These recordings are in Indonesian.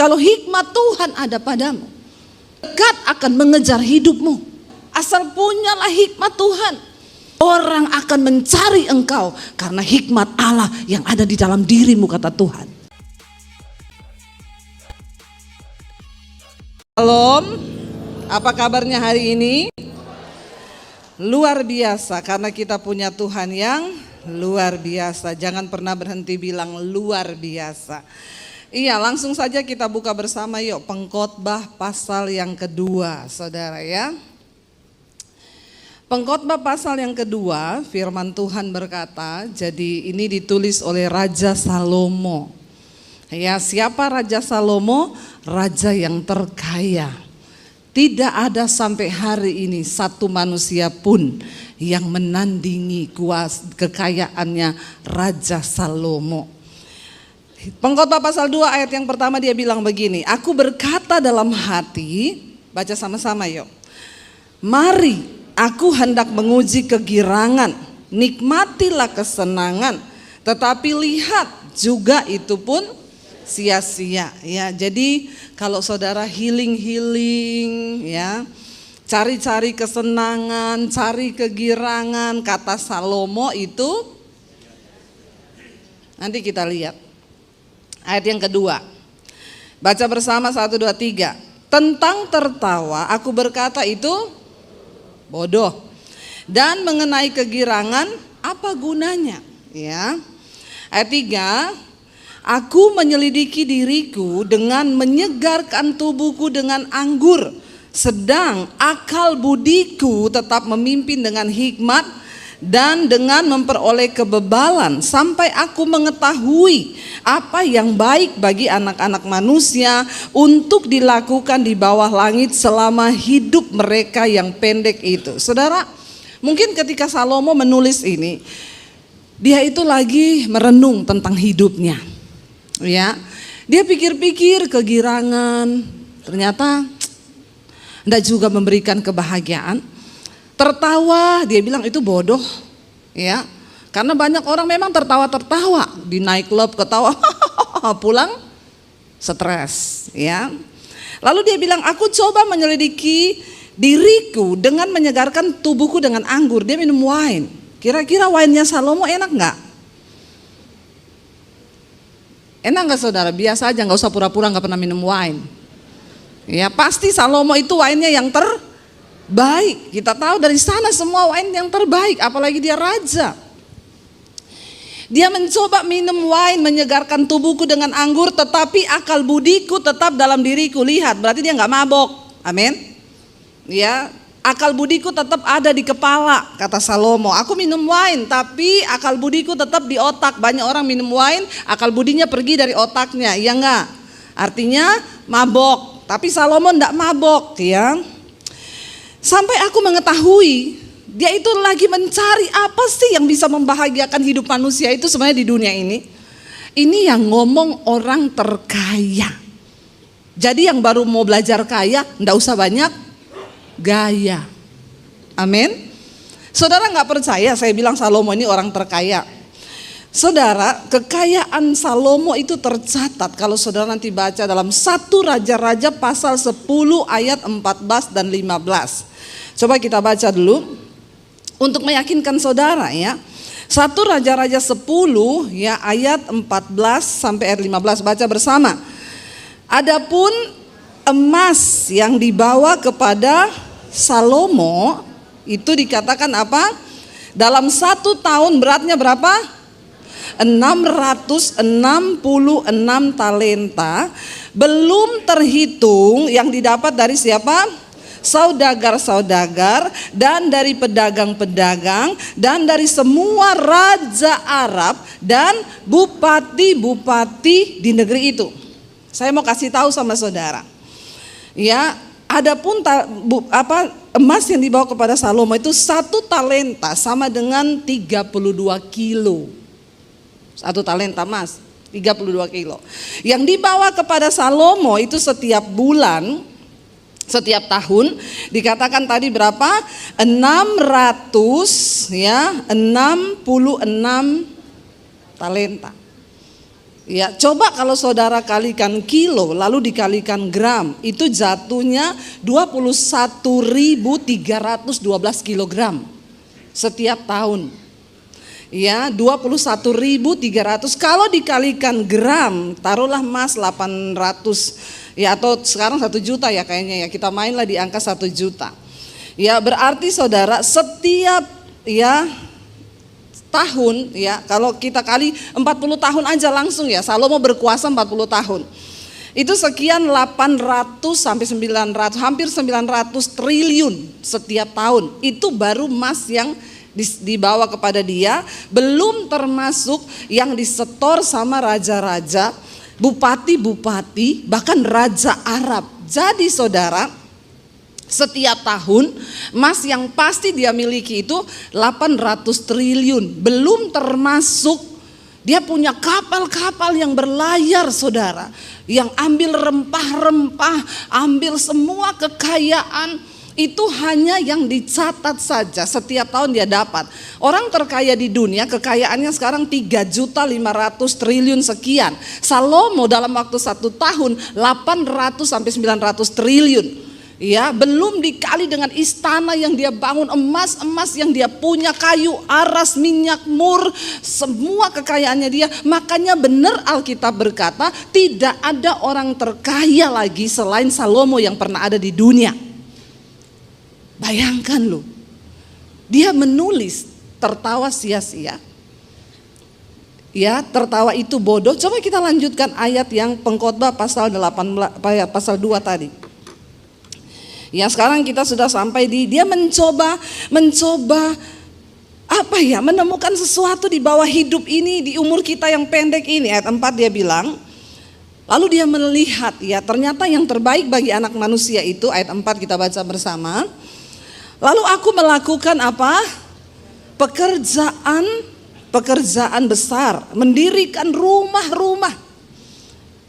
Kalau hikmat Tuhan ada padamu, dekat akan mengejar hidupmu. Asal punyalah hikmat Tuhan, orang akan mencari engkau karena hikmat Allah yang ada di dalam dirimu, kata Tuhan. Shalom, apa kabarnya hari ini? Luar biasa, karena kita punya Tuhan yang luar biasa. Jangan pernah berhenti bilang luar biasa. Iya, langsung saja kita buka bersama yuk Pengkhotbah pasal yang kedua, saudara ya. Pengkhotbah pasal yang kedua, firman Tuhan berkata, jadi ini ditulis oleh Raja Salomo. Ya, siapa Raja Salomo? Raja yang terkaya. Tidak ada sampai hari ini satu manusia pun yang menandingi kekayaannya Raja Salomo. Pengkhotbah pasal 2 ayat yang pertama dia bilang begini, aku berkata dalam hati, baca sama-sama yuk. Mari, aku hendak menguji kegirangan, nikmatilah kesenangan, tetapi lihat juga itu pun sia-sia. Ya, jadi kalau saudara healing ya, cari-cari kesenangan, cari kegirangan, kata Salomo itu nanti kita lihat. Ayat yang kedua, baca bersama 1, 2, 3. Tentang tertawa aku berkata itu bodoh, dan mengenai kegirangan apa gunanya? Ya. Ayat 3, aku menyelidiki diriku dengan menyegarkan tubuhku dengan anggur, sedang akal budiku tetap memimpin dengan hikmat dan dengan memperoleh kebebalan, sampai aku mengetahui apa yang baik bagi anak-anak manusia untuk dilakukan di bawah langit selama hidup mereka yang pendek itu. Saudara, mungkin ketika Salomo menulis ini, dia itu lagi merenung tentang hidupnya. Ya, dia pikir-pikir kegirangan, ternyata tidak juga memberikan kebahagiaan. Tertawa, dia bilang itu bodoh, ya, karena banyak orang memang tertawa-tertawa di night club, ketawa, pulang stres, ya. Lalu dia bilang, aku coba menyelidiki diriku dengan menyegarkan tubuhku dengan anggur. Dia minum wine. Kira-kira wine-nya Salomo enak nggak? Enak nggak saudara? Biasa aja, nggak usah pura-pura nggak pernah minum wine. Ya, pasti Salomo itu wine-nya yang terbaik. Kita tahu dari sana semua wine yang terbaik, apalagi dia raja. Dia mencoba minum wine, menyegarkan tubuhku dengan anggur, tetapi akal budiku tetap dalam diriku. Lihat, berarti dia nggak mabok. Amin. Ya, akal budiku tetap ada di kepala, kata Salomo. Aku minum wine, tapi akal budiku tetap di otak. Banyak orang minum wine, akal budinya pergi dari otaknya, ya enggak? Artinya mabok. Tapi Salomo enggak mabok, ya. Sampai aku mengetahui dia itu lagi mencari apa sih yang bisa membahagiakan hidup manusia itu sebenarnya di dunia ini. Ini yang ngomong orang terkaya. Jadi yang baru mau belajar kaya, enggak usah banyak gaya. Amin. Saudara nggak percaya saya bilang Salomo ini orang terkaya. Saudara, kekayaan Salomo itu tercatat kalau saudara nanti baca dalam 1 Raja-Raja pasal 10 ayat 14 dan 15. Coba kita baca dulu untuk meyakinkan saudara ya. 1 Raja-Raja 10 ya ayat 14 sampai ayat 15, baca bersama. Adapun emas yang dibawa kepada Salomo itu dikatakan apa? Dalam 1 tahun beratnya berapa? 666 talenta, belum terhitung yang didapat dari siapa? Saudagar-saudagar dan dari pedagang-pedagang dan dari semua raja Arab dan bupati-bupati di negeri itu. Saya mau kasih tahu sama saudara. Ya, adapun emas yang dibawa kepada Salomo itu 1 talenta sama dengan 32 kilo. 1 talenta emas 32 kilo. Yang dibawa kepada Salomo itu setiap bulan, setiap tahun dikatakan tadi berapa? 666 talenta. Ya, coba kalau saudara kalikan kilo lalu dikalikan gram, itu jatuhnya 21.312 kilogram setiap tahun. Ya, 21.300 kalau dikalikan gram, taruhlah emas 800 ya, atau sekarang 1 juta ya kayaknya ya, kita mainlah di angka 1 juta. Ya, berarti saudara setiap ya tahun ya, kalau kita kali 40 tahun aja langsung ya, Salomo berkuasa 40 tahun. Itu sekian 800 sampai 900, hampir 900 triliun setiap tahun. Itu baru emas yang dibawa kepada dia, belum termasuk yang disetor sama raja-raja, bupati-bupati, bahkan raja Arab. Jadi saudara, setiap tahun emas yang pasti dia miliki itu 800 triliun. Belum termasuk dia punya kapal-kapal yang berlayar saudara, yang ambil rempah-rempah, ambil semua kekayaan. Itu hanya yang dicatat saja, setiap tahun dia dapat. Orang terkaya di dunia kekayaannya sekarang 3.500 triliun sekian. Salomo dalam waktu 1 tahun 800 sampai 900 triliun. Ya, belum dikali dengan istana yang dia bangun, emas-emas yang dia punya, kayu aras, minyak mur, semua kekayaannya dia. Makanya benar Alkitab berkata, tidak ada orang terkaya lagi selain Salomo yang pernah ada di dunia. Bayangkan loh, dia menulis tertawa sia-sia. Ya, tertawa itu bodoh. Coba kita lanjutkan ayat yang Pengkhotbah pasal 18, pasal 2 tadi. Ya, sekarang kita sudah sampai di dia mencoba apa ya, menemukan sesuatu di bawah hidup ini, di umur kita yang pendek ini. Ayat 4 dia bilang, lalu dia melihat ya, ternyata yang terbaik bagi anak manusia itu, ayat 4 kita baca bersama. Lalu aku melakukan apa? Pekerjaan besar, mendirikan rumah-rumah.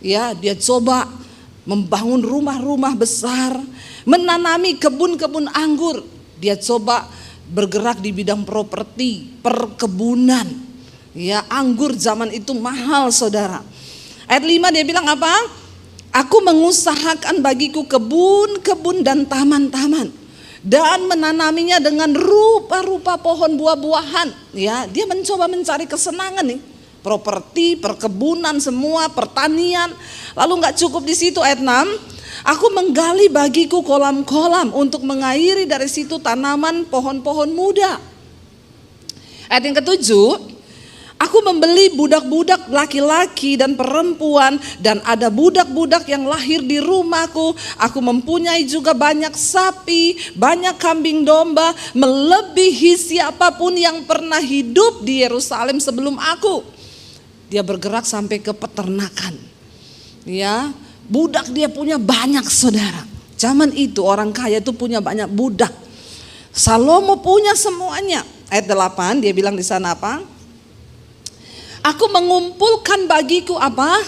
Ya, dia coba membangun rumah-rumah besar, menanami kebun-kebun anggur. Dia coba bergerak di bidang properti, perkebunan. Ya, anggur zaman itu mahal saudara. Ayat 5 dia bilang apa? Aku mengusahakan bagiku kebun-kebun dan taman-taman, dan menanaminya dengan rupa-rupa pohon buah-buahan. Ya, dia mencoba mencari kesenangan nih, properti, perkebunan, semua pertanian. Lalu nggak cukup di situ, ayat 6, aku menggali bagiku kolam-kolam untuk mengairi dari situ tanaman pohon-pohon muda. Ayat yang ketujuh, aku membeli budak-budak laki-laki dan perempuan, dan ada budak-budak yang lahir di rumahku. Aku mempunyai juga banyak sapi, banyak kambing domba, melebihi siapapun yang pernah hidup di Yerusalem sebelum aku. Dia bergerak sampai ke peternakan. Ya, budak dia punya banyak saudara. Zaman itu orang kaya itu punya banyak budak. Salomo punya semuanya. Ayat 8 dia bilang di sana apa? Aku mengumpulkan bagiku apa?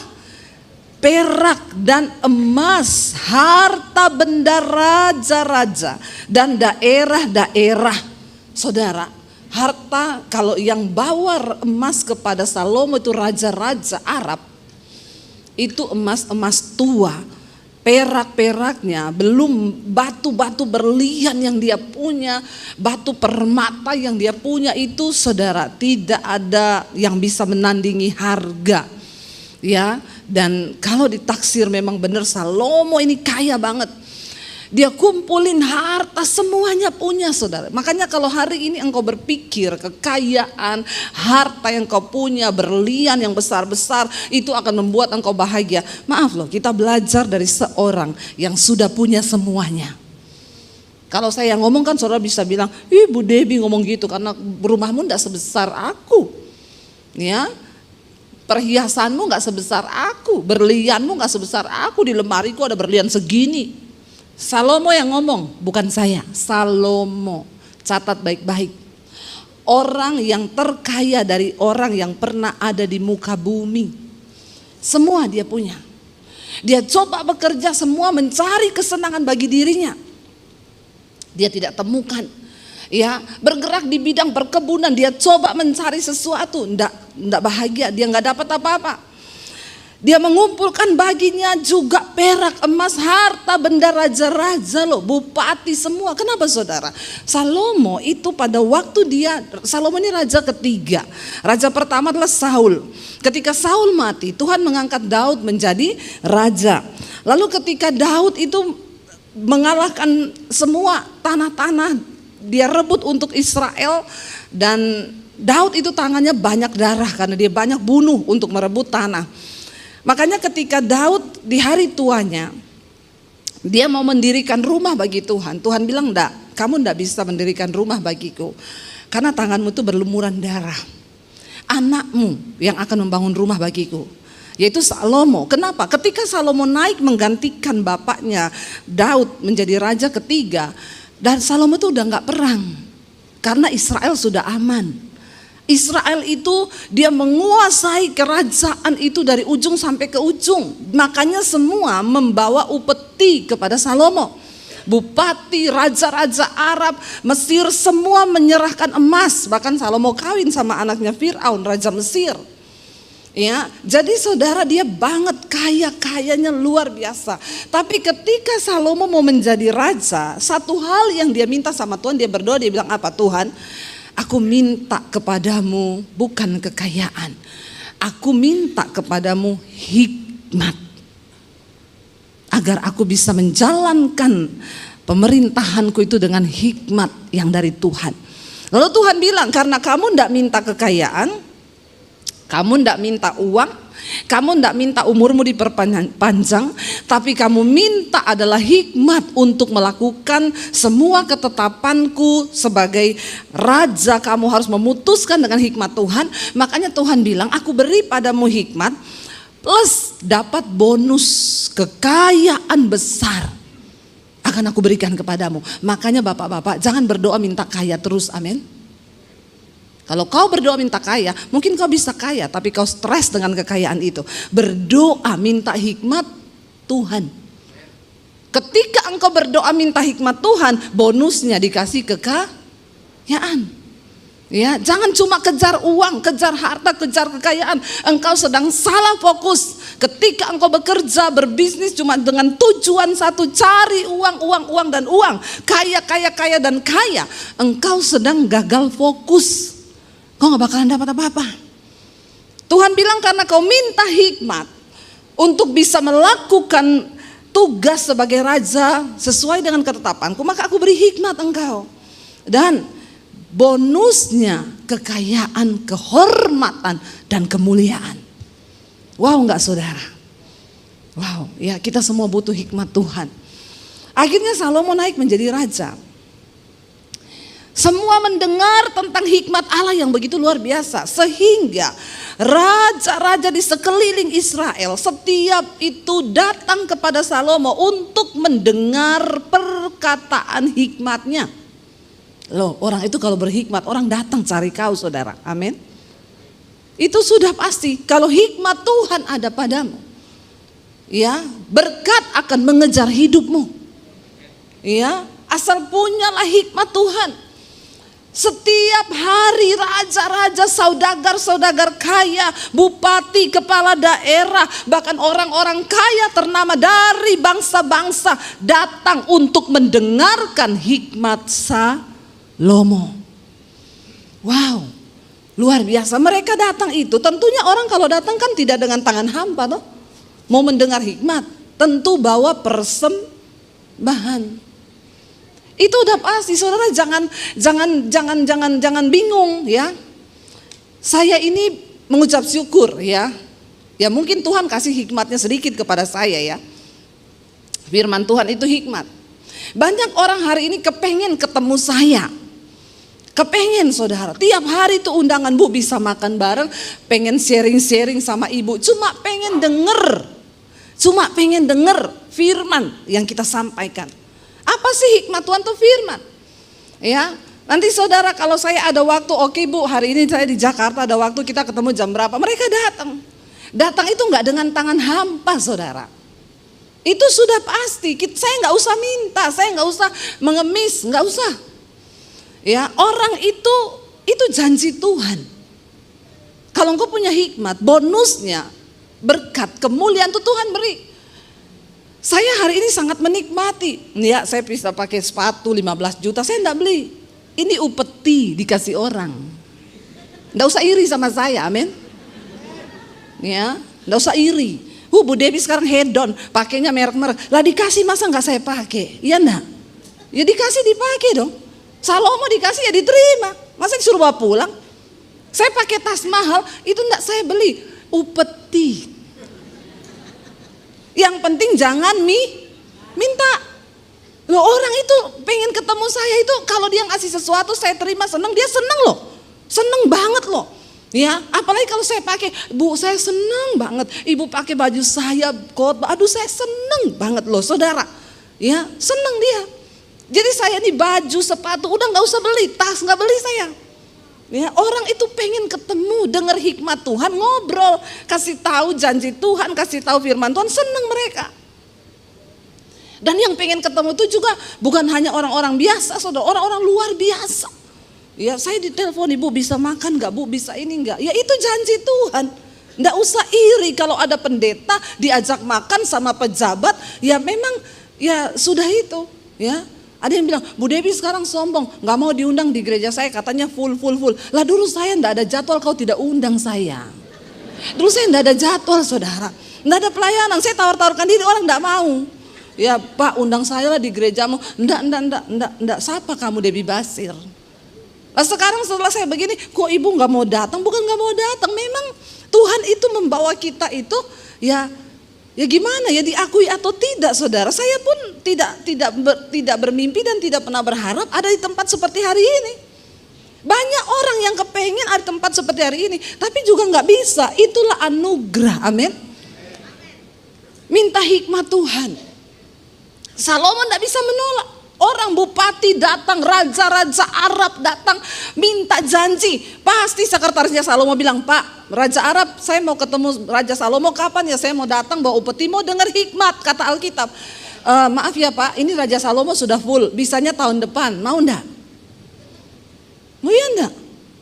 Perak dan emas, harta benda raja-raja dan daerah-daerah. Saudara, harta kalau yang bawa emas kepada Salomo itu raja-raja Arab. Itu emas-emas tua. Perak-peraknya, belum batu-batu berlian yang dia punya, batu permata yang dia punya itu saudara, tidak ada yang bisa menandingi harga. Ya, dan kalau ditaksir memang benar Salomo ini kaya banget. Dia kumpulin harta semuanya punya saudara. Makanya kalau hari ini engkau berpikir kekayaan, harta yang kau punya, berlian yang besar-besar, itu akan membuat engkau bahagia. Maaf loh, kita belajar dari seorang yang sudah punya semuanya. Kalau saya yang ngomong kan saudara bisa bilang, Bu Debbie ngomong gitu karena rumahmu gak sebesar aku. Ya, perhiasanmu gak sebesar aku, berlianmu gak sebesar aku, di lemariku ada berlian segini. Salomo yang ngomong, bukan saya. Salomo, catat baik-baik. Orang yang terkaya dari orang yang pernah ada di muka bumi. Semua dia punya. Dia coba bekerja semua mencari kesenangan bagi dirinya. Dia tidak temukan. Ya, bergerak di bidang perkebunan, dia coba mencari sesuatu, enggak bahagia, dia enggak dapat apa-apa. Dia mengumpulkan baginya juga perak, emas, harta, benda raja-raja loh, bupati semua. Kenapa saudara? Salomo itu pada waktu Salomo ini raja ketiga. Raja pertama adalah Saul. Ketika Saul mati, Tuhan mengangkat Daud menjadi raja. Lalu ketika Daud itu mengalahkan semua tanah-tanah, dia rebut untuk Israel, dan Daud itu tangannya banyak darah karena dia banyak bunuh untuk merebut tanah. Makanya ketika Daud di hari tuanya, dia mau mendirikan rumah bagi Tuhan. Tuhan bilang, enggak, kamu enggak bisa mendirikan rumah bagiku, karena tanganmu itu berlumuran darah. Anakmu yang akan membangun rumah bagiku, yaitu Salomo. Kenapa? Ketika Salomo naik menggantikan bapaknya Daud menjadi raja ketiga, dan Salomo itu udah enggak perang, karena Israel sudah aman. Israel itu dia menguasai kerajaan itu dari ujung sampai ke ujung. Makanya semua membawa upeti kepada Salomo. Bupati, raja-raja Arab, Mesir semua menyerahkan emas. Bahkan Salomo kawin sama anaknya Firaun, raja Mesir. Ya, jadi saudara, dia banget kayanya luar biasa. Tapi ketika Salomo mau menjadi raja, satu hal yang dia minta sama Tuhan, dia berdoa, dia bilang apa? Tuhan, aku minta kepadamu bukan kekayaan, aku minta kepadamu hikmat, agar aku bisa menjalankan pemerintahanku itu dengan hikmat yang dari Tuhan. Lalu Tuhan bilang, karena kamu tidak minta kekayaan, kamu tidak minta uang, kamu tidak minta umurmu diperpanjang, tapi kamu minta adalah hikmat untuk melakukan semua ketetapanku sebagai raja. Kamu harus memutuskan dengan hikmat Tuhan. Makanya Tuhan bilang, aku beri padamu hikmat plus dapat bonus kekayaan besar akan aku berikan kepadamu. Makanya bapak-bapak, jangan berdoa minta kaya terus, amin. Kalau kau berdoa minta kaya, mungkin kau bisa kaya, tapi kau stres dengan kekayaan itu. Berdoa minta hikmat Tuhan. Ketika engkau berdoa minta hikmat Tuhan, bonusnya dikasih kekayaan. Ya, jangan cuma kejar uang, kejar harta, kejar kekayaan. Engkau sedang salah fokus. Ketika engkau bekerja, berbisnis cuma dengan tujuan satu, cari uang dan uang, kaya dan kaya, engkau sedang gagal fokus. Kau gak bakalan dapat apa-apa. Tuhan bilang, karena kau minta hikmat untuk bisa melakukan tugas sebagai raja sesuai dengan ketetapanku, maka aku beri hikmat engkau. Dan bonusnya kekayaan, kehormatan, dan kemuliaan. Wow gak saudara? Wow, ya, kita semua butuh hikmat Tuhan. Akhirnya Salomo naik menjadi raja. Semua mendengar tentang hikmat Allah yang begitu luar biasa, sehingga raja-raja di sekeliling Israel setiap itu datang kepada Salomo untuk mendengar perkataan hikmatnya. Loh, orang itu kalau berhikmat, orang datang cari kau saudara, amin. Itu sudah pasti, kalau hikmat Tuhan ada padamu, ya, berkat akan mengejar hidupmu. Ya, asal punyalah hikmat Tuhan. Setiap hari raja-raja, saudagar-saudagar kaya, bupati, kepala daerah, bahkan orang-orang kaya ternama dari bangsa-bangsa datang untuk mendengarkan hikmat Salomo. Wow, luar biasa. Mereka datang itu, tentunya orang kalau datang kan tidak dengan tangan hampa, toh. Mau mendengar hikmat, tentu bawa persembahan. Itu udah pasti, saudara, jangan bingung ya. Saya ini mengucap syukur ya. Ya mungkin Tuhan kasih hikmatnya sedikit kepada saya ya. Firman Tuhan itu hikmat. Banyak orang hari ini kepengen ketemu saya. Kepengen saudara, tiap hari tuh undangan, Bu bisa makan bareng, pengen sharing-sharing sama ibu. Cuma pengen denger firman yang kita sampaikan. Apa sih hikmat Tuhan tuh firman? Ya, nanti saudara kalau saya ada waktu, oke Bu, hari ini saya di Jakarta ada waktu, kita ketemu jam berapa? Mereka datang. Datang itu nggak dengan tangan hampa saudara. Itu sudah pasti. Saya nggak usah minta, saya nggak usah mengemis, nggak usah. Ya, orang itu janji Tuhan. Kalau engkau punya hikmat, bonusnya berkat, kemuliaan itu Tuhan beri. Saya hari ini sangat menikmati. Ya, saya bisa pakai sepatu 15 juta, saya enggak beli. Ini upeti dikasih orang. Enggak usah iri sama saya, amin. Ya, enggak usah iri. Bu Devi sekarang hedon, pakainya merek-merek. Lah dikasih masa enggak saya pakai? Iya enggak? Ya dikasih dipakai dong. Salomo dikasih ya diterima. Masa disuruh bawa pulang? Saya pakai tas mahal, itu enggak saya beli, upeti. Yang penting jangan minta. Loh, orang itu pengen ketemu saya itu, kalau dia ngasih sesuatu saya terima seneng, dia seneng loh. Seneng banget loh. Ya, apalagi kalau saya pakai, Bu saya seneng banget. Ibu pakai baju saya, aduh saya seneng banget loh saudara. Ya, seneng dia. Jadi saya nih baju, sepatu, udah nggak usah beli, tas nggak beli saya. Ya, orang itu pengen ketemu, dengar hikmat Tuhan, ngobrol, kasih tahu janji Tuhan, kasih tahu firman Tuhan, seneng mereka. Dan yang pengen ketemu itu juga bukan hanya orang-orang biasa, saudara, orang-orang luar biasa. Ya, saya ditelepon, Ibu bisa makan nggak, Bu bisa ini nggak? Ya itu janji Tuhan. Nggak usah iri kalau ada pendeta diajak makan sama pejabat, ya memang ya sudah itu, ya. Ada yang bilang, Bu Devi sekarang sombong, gak mau diundang di gereja saya, katanya full. Lah dulu saya gak ada jadwal, kau tidak undang saya. Dulu saya gak ada jadwal saudara, gak ada pelayanan, saya tawar-tawarkan diri, orang gak mau. Ya Pak undang saya lah di gerejamu, enggak, siapa kamu Debbie Basir. Nah sekarang setelah saya begini, kok ibu gak mau datang? Bukan gak mau datang, memang Tuhan itu membawa kita itu ya gimana ya, diakui atau tidak saudara. Saya pun tidak bermimpi dan tidak pernah berharap ada di tempat seperti hari ini. Banyak orang yang kepengen ada tempat seperti hari ini, tapi juga nggak bisa. Itulah anugerah, amin. Minta hikmat Tuhan. Salomo nggak bisa menolak. Orang bupati datang, raja-raja Arab datang minta janji. Pasti sekretarisnya Salomo bilang, Pak Raja Arab saya mau ketemu Raja Salomo kapan ya, saya mau datang bawa upeti, mau dengar hikmat kata Alkitab. Maaf ya Pak, ini Raja Salomo sudah full, bisanya tahun depan, mau enggak? Mau ya enggak?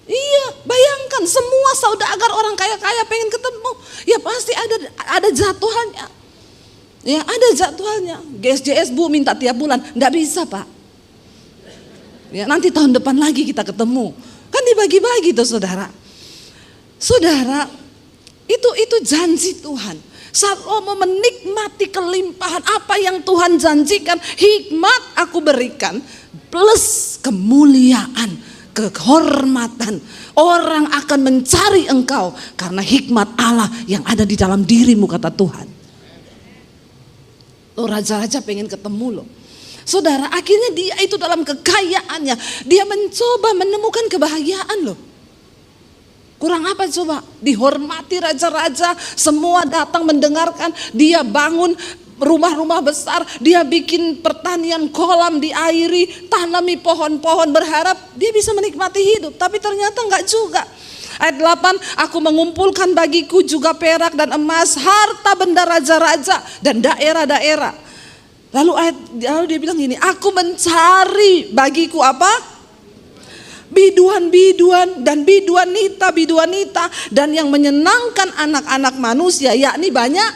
Iya, bayangkan semua saudagar orang kaya-kaya pengen ketemu, ya pasti ada jadwalnya. Ya ada jadwalnya. GSJS Bu minta tiap bulan, enggak bisa Pak. Ya nanti tahun depan lagi kita ketemu. Kan dibagi-bagi tuh saudara. Saudara, itu janji Tuhan. Salomo menikmati kelimpahan apa yang Tuhan janjikan. Hikmat aku berikan plus kemuliaan, kehormatan. Orang akan mencari engkau karena hikmat Allah yang ada di dalam dirimu kata Tuhan. Loh, raja-raja pengen ketemu loh. Saudara, akhirnya dia itu dalam kekayaannya, dia mencoba menemukan kebahagiaan loh. Kurang apa coba? Dihormati raja-raja, semua datang mendengarkan. Dia bangun rumah-rumah besar, dia bikin pertanian kolam diairi, tanami pohon-pohon, berharap dia bisa menikmati hidup. Tapi ternyata enggak juga. Ayat 8, aku mengumpulkan bagiku juga perak dan emas, harta benda raja-raja dan daerah-daerah. Lalu dia bilang gini, aku mencari bagiku apa? Biduan-biduan dan biduanita dan yang menyenangkan anak-anak manusia, yakni banyak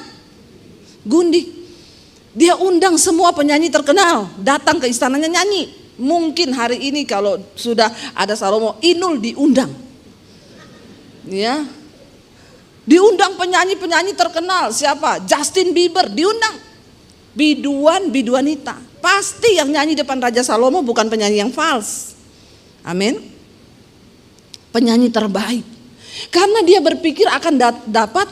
gundik. Dia undang semua penyanyi terkenal datang ke istananya nyanyi. Mungkin hari ini kalau sudah ada Salomo, Inul diundang. Ya, diundang penyanyi-penyanyi terkenal. Siapa? Justin Bieber diundang. Biduanita. Pasti yang nyanyi depan Raja Salomo bukan penyanyi yang fals. Amin. Penyanyi terbaik. Karena dia berpikir akan dapat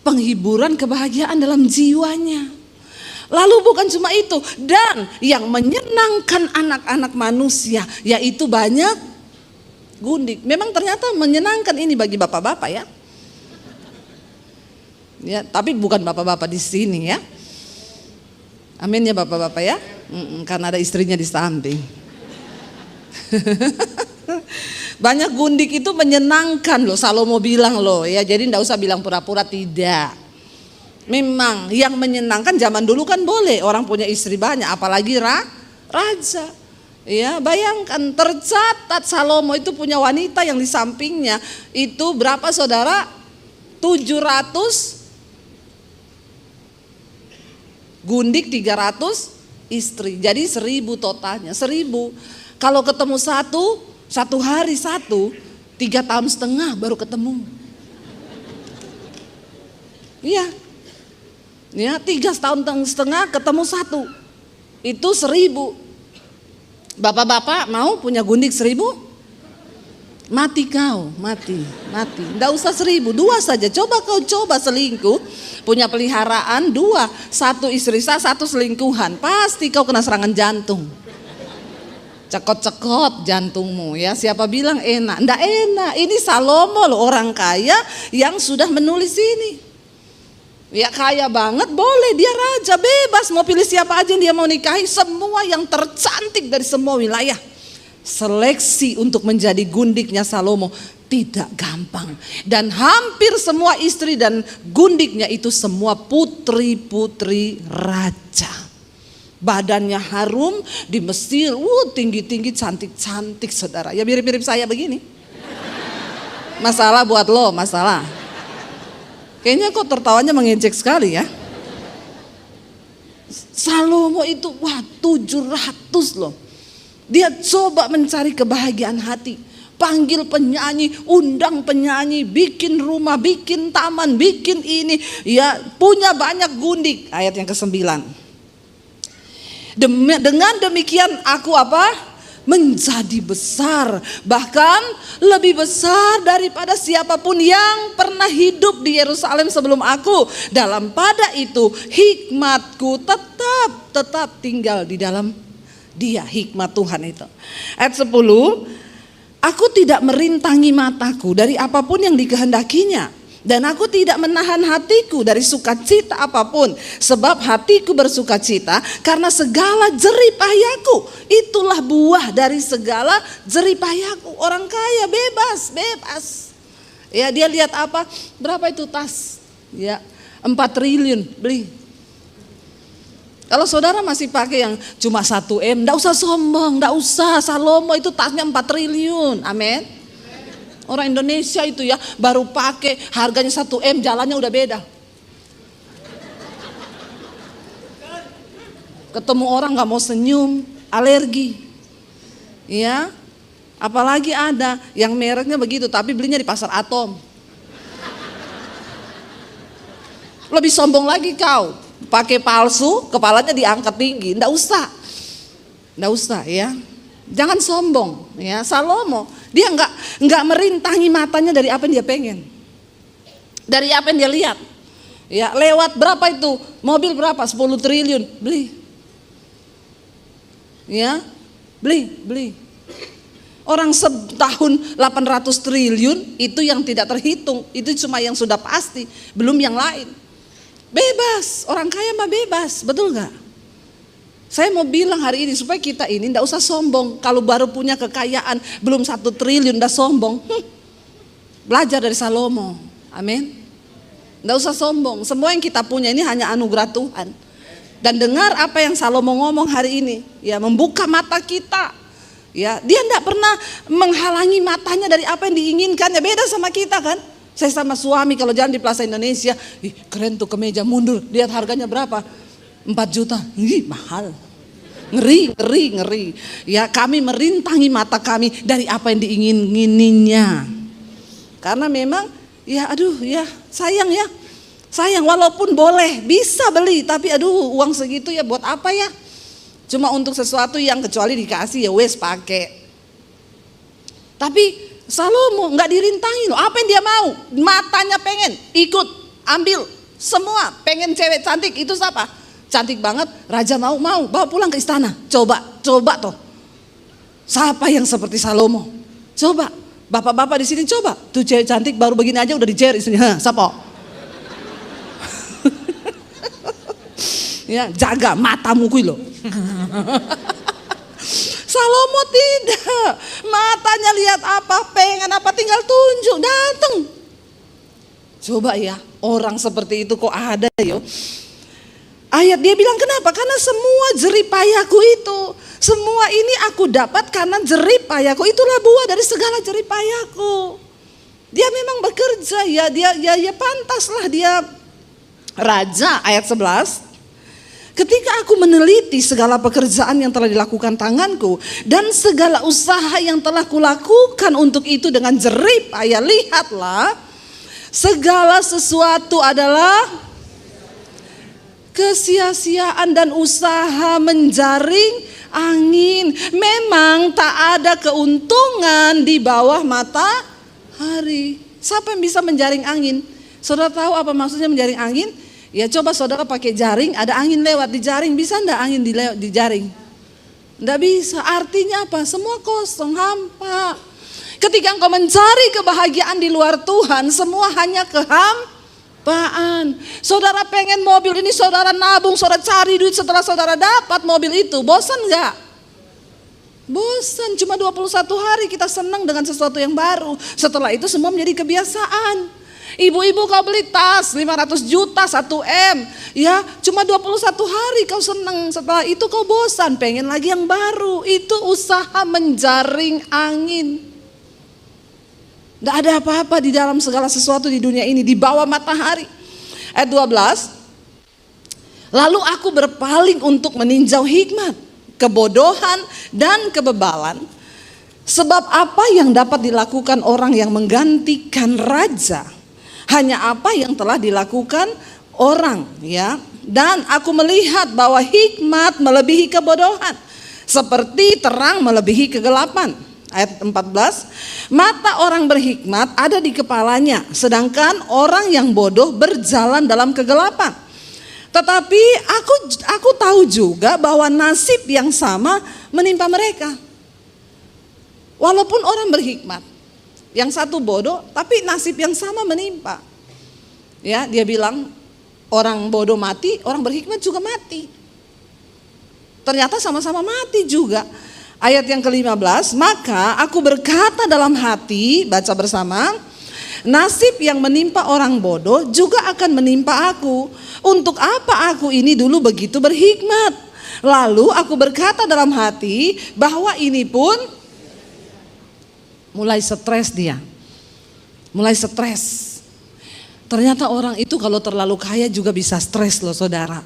penghiburan, kebahagiaan dalam jiwanya. Lalu bukan cuma itu, dan yang menyenangkan anak-anak manusia, yaitu banyak gundik. Memang ternyata menyenangkan ini bagi bapak-bapak ya. Ya, tapi bukan bapak-bapak di sini ya. Amin ya bapak-bapak ya. Karena ada istrinya di samping. Banyak gundik itu menyenangkan loh, Salomo bilang loh ya. Jadi enggak usah bilang pura-pura, tidak. Memang yang menyenangkan zaman dulu kan boleh, orang punya istri banyak, apalagi raja. Ya, bayangkan tercatat Salomo itu punya wanita yang di sampingnya itu berapa saudara? 700 gundik 300 istri. Jadi 1000 totalnya, 1000. Kalau ketemu satu hari 3 tahun setengah baru ketemu. Iya. Ya, 3 tahun setengah ketemu 1. Itu 1000. Bapak-bapak mau punya gundik 1000? Mati kau, mati. Nggak usah 1000, 2 saja. Coba kau selingkuh, punya peliharaan 2, 1 istri sah, 1 selingkuhan. Pasti kau kena serangan jantung. Cekot-cekot jantungmu ya. Siapa bilang enak? Nggak enak. Ini Salomo loh, orang kaya yang sudah menulis ini. Ya kaya banget, boleh, dia raja, bebas mau pilih siapa aja yang dia mau nikahi, semua yang tercantik dari semua wilayah. Seleksi untuk menjadi gundiknya Salomo tidak gampang. Dan hampir semua istri dan gundiknya itu semua putri-putri raja. Badannya harum, di Mesir, tinggi-tinggi, cantik-cantik saudara. Ya mirip-mirip saya begini. Masalah buat lo, masalah. Kayaknya kok tertawanya mengejek sekali ya. Salomo itu 700 loh. Dia coba mencari kebahagiaan hati. Panggil penyanyi, undang penyanyi, bikin rumah, bikin taman, bikin ini. Ya punya banyak gundik. Ayat yang ke-9. Dengan demikian aku menjadi besar, bahkan lebih besar daripada siapapun yang pernah hidup di Yerusalem sebelum aku. Dalam pada itu hikmatku tetap tinggal di dalam dia, hikmat Tuhan itu. Ayat 10, aku tidak merintangi mataku dari apapun yang dikehendakinya. Dan aku tidak menahan hatiku dari sukacita apapun. Sebab hatiku bersukacita karena segala jeripayaku. Itulah buah dari segala jeripayaku. Orang kaya bebas. Ya dia lihat apa? Berapa itu tas? Ya 4 triliun beli. Kalau saudara masih pakai yang cuma 1 M, enggak usah sombong, enggak usah. Salomo itu tasnya 4 triliun. Amin. Orang Indonesia itu ya baru pakai harganya 1 M, jalannya udah beda. Ketemu orang nggak mau senyum, alergi. Ya, apalagi ada yang mereknya begitu tapi belinya di pasar Atom. Lebih sombong lagi kau, pakai palsu, kepalanya diangkat tinggi. Nggak usah ya. Jangan sombong ya. Salomo dia nggak merintangi matanya dari apa yang dia pengen, dari apa yang dia lihat. Ya lewat berapa itu mobil berapa 10 triliun beli. Ya beli. Orang setahun 800 triliun itu yang tidak terhitung, itu cuma yang sudah pasti, belum yang lain. Bebas, orang kaya mah bebas, betul nggak? Saya mau bilang hari ini supaya kita ini tidak usah sombong. Kalau baru punya kekayaan belum 1 triliun udah sombong. Belajar dari Salomo. Amin. Tidak usah sombong. Semua yang kita punya ini hanya anugerah Tuhan. Dan dengar apa yang Salomo ngomong hari ini. Ya membuka mata kita. Ya dia tidak pernah menghalangi matanya dari apa yang diinginkan. Ya beda sama kita kan. Saya sama suami kalau jalan di Plaza Indonesia. Keren tuh kemeja, mundur. Lihat harganya berapa. 4 juta, mahal, ngeri. Ya kami merintangi mata kami dari apa yang diingininya. Karena memang ya sayang walaupun boleh bisa beli, tapi uang segitu ya buat apa ya? Cuma untuk sesuatu yang kecuali dikasih ya wes pakai. Tapi Salomo nggak dirintangi loh, apa yang dia mau, matanya pengen ikut ambil semua, pengen cewek cantik itu siapa? Cantik banget, raja mau bawa pulang ke istana. Coba toh. Siapa yang seperti Salomo? Coba, bapak-bapak di sini coba. Tuh cewek cantik baru begini aja udah dijer istrinya. Siapa? Ya, jaga matamu kuwi loh. Salomo tidak. Matanya lihat apa, pengen apa tinggal tunjuk, datang. Coba ya, orang seperti itu kok ada ya. Ayat dia bilang kenapa? Karena semua jeripayaku itu, semua ini aku dapat karena jeripayaku, itulah buah dari segala jeripayaku. Dia memang bekerja ya, dia pantaslah dia raja. Ayat 11. Ketika aku meneliti segala pekerjaan yang telah dilakukan tanganku dan segala usaha yang telah kulakukan untuk itu dengan jerih payah, lihatlah, segala sesuatu adalah kesia-siaan dan usaha menjaring angin. Memang tak ada keuntungan di bawah matahari. Siapa yang bisa menjaring angin? Saudara tahu apa maksudnya menjaring angin? Ya coba saudara pakai jaring, ada angin lewat di jaring, bisa enggak angin di jaring? Enggak bisa, artinya apa? Semua kosong, hampa. Ketika engkau mencari kebahagiaan di luar Tuhan, semua hanya kehampaan. Saudara pengen mobil ini, saudara nabung, saudara cari duit, setelah saudara dapat mobil itu, bosan enggak? Bosan, cuma 21 hari kita senang dengan sesuatu yang baru. Setelah itu semua menjadi kebiasaan. Ibu-ibu kau beli tas 500 juta 1M, ya cuma 21 hari kau senang, setelah itu kau bosan, pengen lagi yang baru. Itu usaha menjaring angin. Tidak ada apa-apa di dalam segala sesuatu di dunia ini, di bawah matahari. Ayat 12, lalu aku berpaling untuk meninjau hikmat, kebodohan dan kebebalan. Sebab apa yang dapat dilakukan orang yang menggantikan raja? Hanya apa yang telah dilakukan orang, ya. Dan aku melihat bahwa hikmat melebihi kebodohan, seperti terang melebihi kegelapan. Ayat 14, mata orang berhikmat ada di kepalanya, sedangkan orang yang bodoh berjalan dalam kegelapan. Tetapi aku tahu juga bahwa nasib yang sama menimpa mereka. Walaupun orang berhikmat, yang satu bodoh, tapi nasib yang sama menimpa. Ya, dia bilang orang bodoh mati, orang berhikmat juga mati. Ternyata sama-sama mati juga. Ayat yang ke-15, maka aku berkata dalam hati, baca bersama, nasib yang menimpa orang bodoh juga akan menimpa aku. Untuk apa aku ini dulu begitu berhikmat? Lalu aku berkata dalam hati bahwa ini pun mulai stres dia. Mulai stres. Ternyata orang itu kalau terlalu kaya juga bisa stres loh saudara.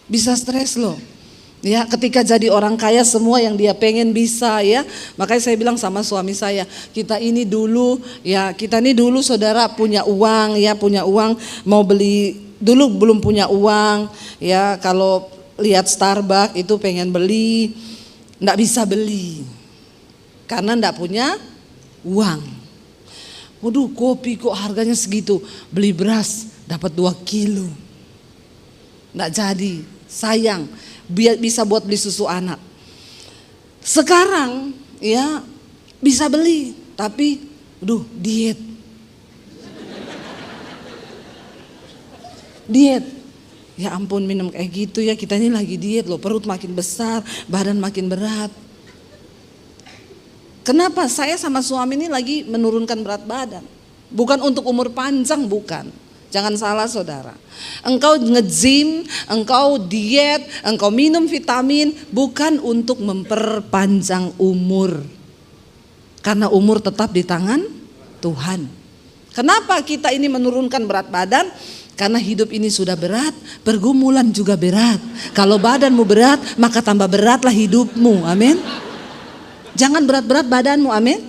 Bisa stres loh. Ya, ketika jadi orang kaya semua yang dia pengen bisa ya. Makanya saya bilang sama suami saya, kita ini dulu saudara punya uang ya, punya uang mau beli, dulu belum punya uang ya, kalau lihat Starbucks itu pengen beli, enggak bisa beli. Karena enggak punya uang. Waduh, kopi kok harganya segitu, beli beras dapat 2 kilo. Nggak jadi, sayang, bisa buat beli susu anak. Sekarang ya bisa beli, tapi diet. Diet. Ya ampun, minum kayak gitu ya, kita ini lagi diet loh, perut makin besar, badan makin berat. Kenapa? Saya sama suami ini lagi menurunkan berat badan. Bukan untuk umur panjang, bukan. Jangan salah saudara. Engkau nge-gym, engkau diet, engkau minum vitamin, bukan untuk memperpanjang umur. Karena umur tetap di tangan Tuhan. Kenapa kita ini menurunkan berat badan? Karena hidup ini sudah berat, pergumulan juga berat. Kalau badanmu berat, maka tambah beratlah hidupmu. Amin. Jangan berat-berat badanmu, amin.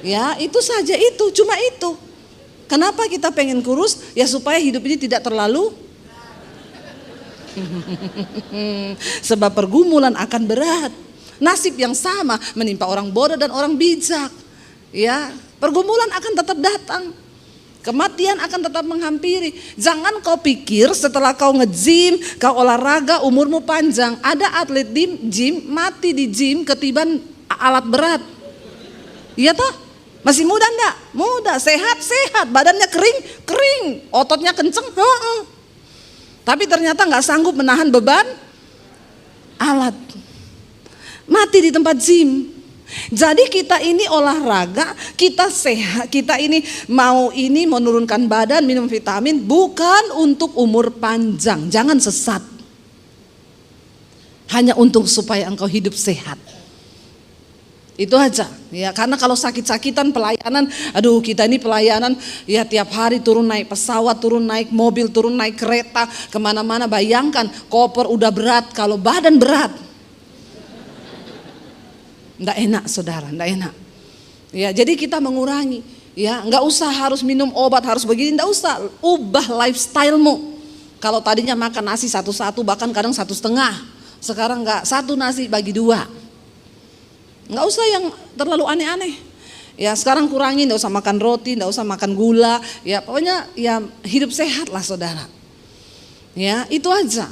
Ya, itu saja, itu, cuma itu. Kenapa kita pengen kurus? Ya supaya hidup ini tidak terlalu sebab pergumulan akan berat. Nasib yang sama menimpa orang bodoh dan orang bijak. Ya, pergumulan akan tetap datang. Kematian akan tetap menghampiri. Jangan kau pikir setelah kau nge-gym, kau olahraga, umurmu panjang. Ada atlet di gym mati di gym ketiban alat berat. Iya toh? Masih muda enggak? Muda, sehat, badannya kering, ototnya kenceng. Tapi ternyata enggak sanggup menahan beban alat. Mati di tempat gym. Jadi kita ini olahraga, kita sehat, kita ini mau menurunkan badan, minum vitamin bukan untuk umur panjang. Jangan sesat. Hanya untuk supaya engkau hidup sehat. Itu aja ya, karena kalau sakit-sakitan pelayanan, aduh kita ini pelayanan ya tiap hari turun naik pesawat, turun naik mobil, turun naik kereta, kemana-mana. Bayangkan koper udah berat, kalau badan berat, nggak enak saudara, nggak enak. Ya jadi kita mengurangi, ya nggak usah harus minum obat, harus begini, nggak usah. Ubah lifestylemu. Kalau tadinya makan nasi satu-satu, bahkan kadang 1,5, sekarang nggak, 1 nasi bagi 2. Nggak usah yang terlalu aneh-aneh. Ya sekarang kurangi, nggak usah makan roti, nggak usah makan gula. Ya pokoknya ya hidup sehat lah saudara. Ya itu aja.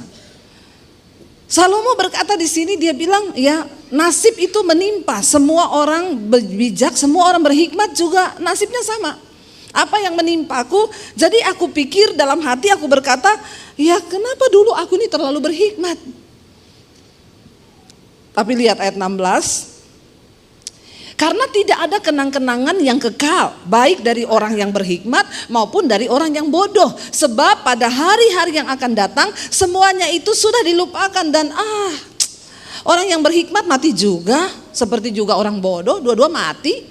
Salomo berkata di sini, dia bilang ya nasib itu menimpa semua orang bijak, semua orang berhikmat juga nasibnya sama. Apa yang menimpaku? Jadi aku pikir dalam hati, aku berkata, ya kenapa dulu aku ini terlalu berhikmat? Tapi lihat ayat 16. Karena tidak ada kenang-kenangan yang kekal, baik dari orang yang berhikmat maupun dari orang yang bodoh. Sebab pada hari-hari yang akan datang semuanya itu sudah dilupakan. Dan orang yang berhikmat mati juga, seperti juga orang bodoh, dua-dua mati.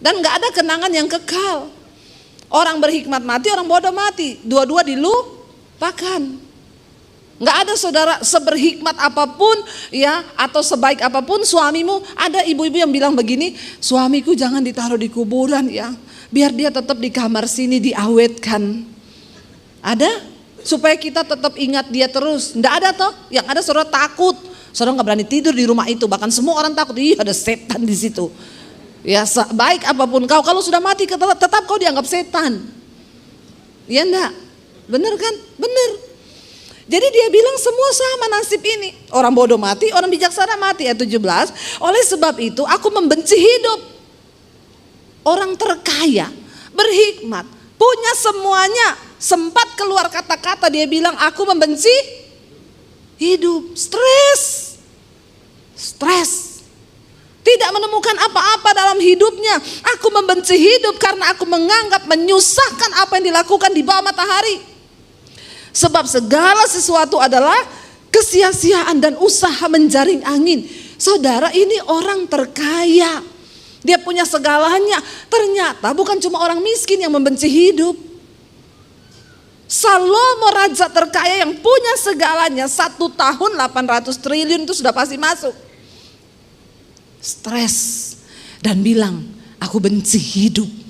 Dan gak ada kenangan yang kekal. Orang berhikmat mati, orang bodoh mati, dua-dua dilupakan. Nggak ada saudara, seberhikmat apapun ya atau sebaik apapun suamimu, ada ibu-ibu yang bilang begini, suamiku jangan ditaruh di kuburan ya, biar dia tetap di kamar sini diawetkan. Ada? Supaya kita tetap ingat dia terus. Nggak ada toh? Yang ada saudara takut, saudara nggak berani tidur di rumah itu, bahkan semua orang takut, ih ada setan di situ. Ya baik apapun kau, kalau sudah mati tetap kau dianggap setan. Ya enggak? Bener kan? Bener. Jadi dia bilang semua sama nasib ini. Orang bodoh mati, orang bijaksana mati. Ayat 17. Oleh sebab itu aku membenci hidup. Orang terkaya, berhikmat, punya semuanya. Sempat keluar kata-kata, dia bilang aku membenci hidup. Stres. Tidak menemukan apa-apa dalam hidupnya. Aku membenci hidup karena aku menganggap menyusahkan apa yang dilakukan di bawah matahari. Sebab segala sesuatu adalah kesia-siaan dan usaha menjaring angin. Saudara, ini orang terkaya. Dia punya segalanya. Ternyata bukan cuma orang miskin yang membenci hidup. Salomo raja terkaya yang punya segalanya, 1 tahun 800 triliun itu sudah pasti masuk. Stres dan bilang, aku benci hidup.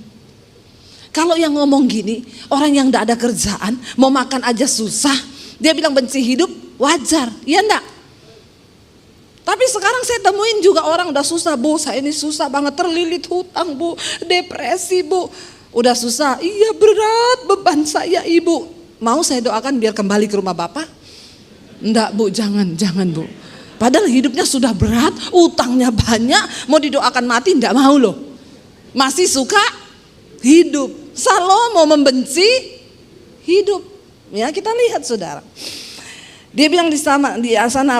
Kalau yang ngomong gini, orang yang tidak ada kerjaan, mau makan aja susah, dia bilang benci hidup, wajar, iya enggak? Tapi sekarang saya temuin juga orang udah susah, bu, saya ini susah banget, terlilit hutang bu, depresi bu, udah susah, iya berat beban saya ibu. Mau saya doakan biar kembali ke rumah bapak? Enggak bu, jangan bu. Padahal hidupnya sudah berat, utangnya banyak, mau didoakan mati enggak mau loh. Masih suka hidup. Salomo membenci hidup. Ya kita lihat saudara. Dia bilang di sana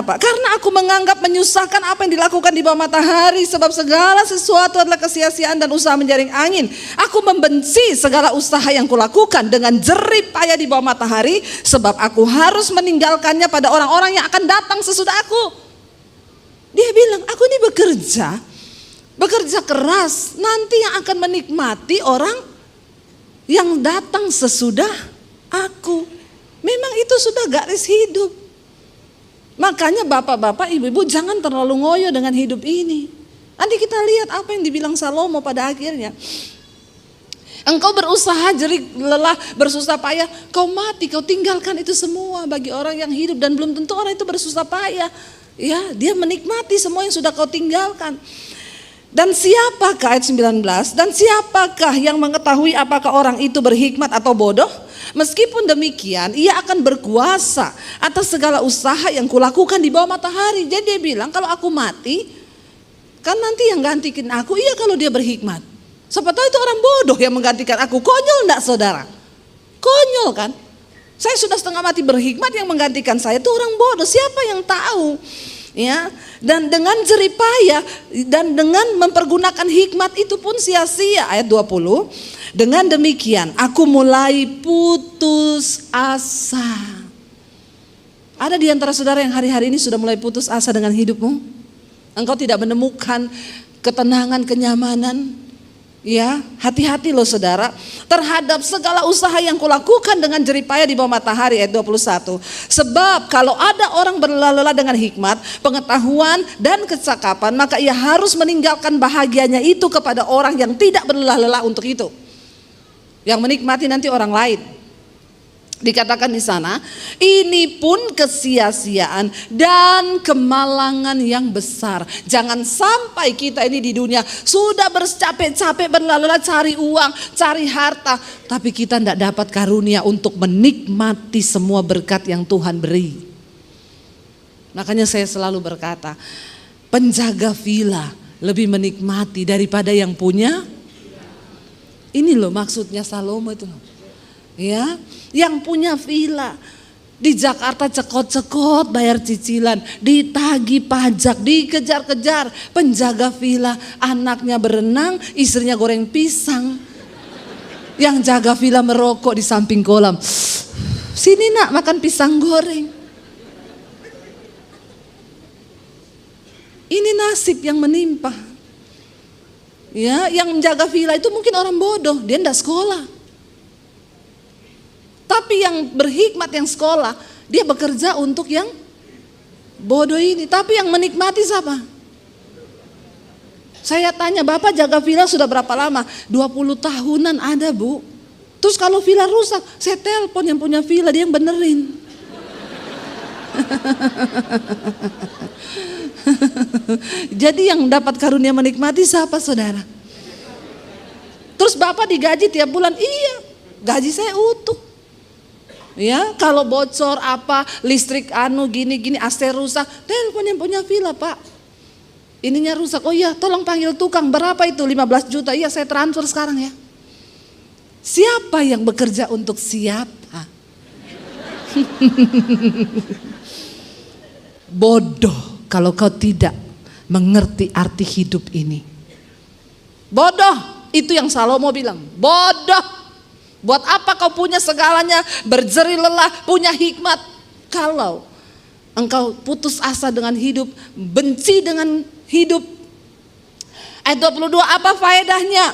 apa? Karena aku menganggap menyusahkan apa yang dilakukan di bawah matahari. Sebab segala sesuatu adalah kesia-siaan dan usaha menjaring angin. Aku membenci segala usaha yang kulakukan dengan jerih payah di bawah matahari. Sebab aku harus meninggalkannya pada orang-orang yang akan datang sesudah aku. Dia bilang aku ini bekerja keras. Nanti yang akan menikmati orang yang datang sesudah aku. Memang itu sudah garis hidup. Makanya bapak-bapak, ibu-ibu jangan terlalu ngoyo dengan hidup ini. Nanti kita lihat apa yang dibilang Salomo pada akhirnya. Engkau berusaha jerih lelah, bersusah payah, kau mati, kau tinggalkan itu semua bagi orang yang hidup. Dan belum tentu orang itu bersusah payah. Ya, dia menikmati semua yang sudah kau tinggalkan. Dan siapakah ayat 19, dan siapakah yang mengetahui apakah orang itu berhikmat atau bodoh? Meskipun demikian ia akan berkuasa atas segala usaha yang kulakukan di bawah matahari. Jadi dia bilang kalau aku mati, kan nanti yang gantikan aku, iya kalau dia berhikmat. Siapa tahu itu orang bodoh yang menggantikan aku. Konyol enggak saudara? Konyol kan? Saya sudah setengah mati berhikmat, yang menggantikan saya itu orang bodoh. Siapa yang tahu? Ya, dan dengan jerih payah dan dengan mempergunakan hikmat itu pun sia-sia. Ayat 20. Dengan demikian aku mulai putus asa. Ada di antara saudara yang hari-hari ini sudah mulai putus asa dengan hidupmu? Engkau tidak menemukan ketenangan, kenyamanan. Ya, hati-hati loh saudara terhadap segala usaha yang kulakukan dengan jeripaya di bawah matahari, ayat 21. Sebab kalau ada orang berlelah-lelah dengan hikmat, pengetahuan dan kecakapan, maka ia harus meninggalkan bahagianya itu kepada orang yang tidak berlelah-lelah untuk itu. Yang menikmati nanti orang lain. Dikatakan di sana, ini pun kesia-siaan dan kemalangan yang besar. Jangan sampai kita ini di dunia sudah bercapek-capek berlalu-lalu cari uang, cari harta, tapi kita tidak dapat karunia untuk menikmati semua berkat yang Tuhan beri. Makanya saya selalu berkata, penjaga villa lebih menikmati daripada yang punya. Ini loh maksudnya Salomo itu loh. Ya, yang punya villa di Jakarta cekot-cekot bayar cicilan, ditagih pajak, dikejar-kejar, penjaga villa anaknya berenang, istrinya goreng pisang, yang jaga villa merokok di samping kolam. Sini nak makan pisang goreng. Ini nasib yang menimpa. Ya, yang menjaga villa itu mungkin orang bodoh, dia enggak sekolah. Tapi yang berhikmat, yang sekolah, dia bekerja untuk yang bodoh ini. Tapi yang menikmati siapa? Saya tanya, Bapak jaga villa sudah berapa lama? 20 tahunan ada, Bu. Terus kalau villa rusak, saya telepon yang punya villa, dia yang benerin. Jadi yang dapat karunia menikmati siapa, saudara? Terus Bapak digaji tiap bulan? Iya, gaji saya utuh. Ya, kalau bocor apa, listrik gini-gini, AC rusak, telepon yang punya villa, Pak. Ininya rusak, oh iya tolong panggil tukang, berapa itu? 15 juta, iya saya transfer sekarang ya. Siapa yang bekerja untuk siapa? Bodoh kalau kau tidak mengerti arti hidup ini. Bodoh, itu yang Salomo bilang, bodoh. Buat apa kau punya segalanya, berjeri lelah, punya hikmat, kalau engkau putus asa dengan hidup, benci dengan hidup. Ayat 22, apa faedahnya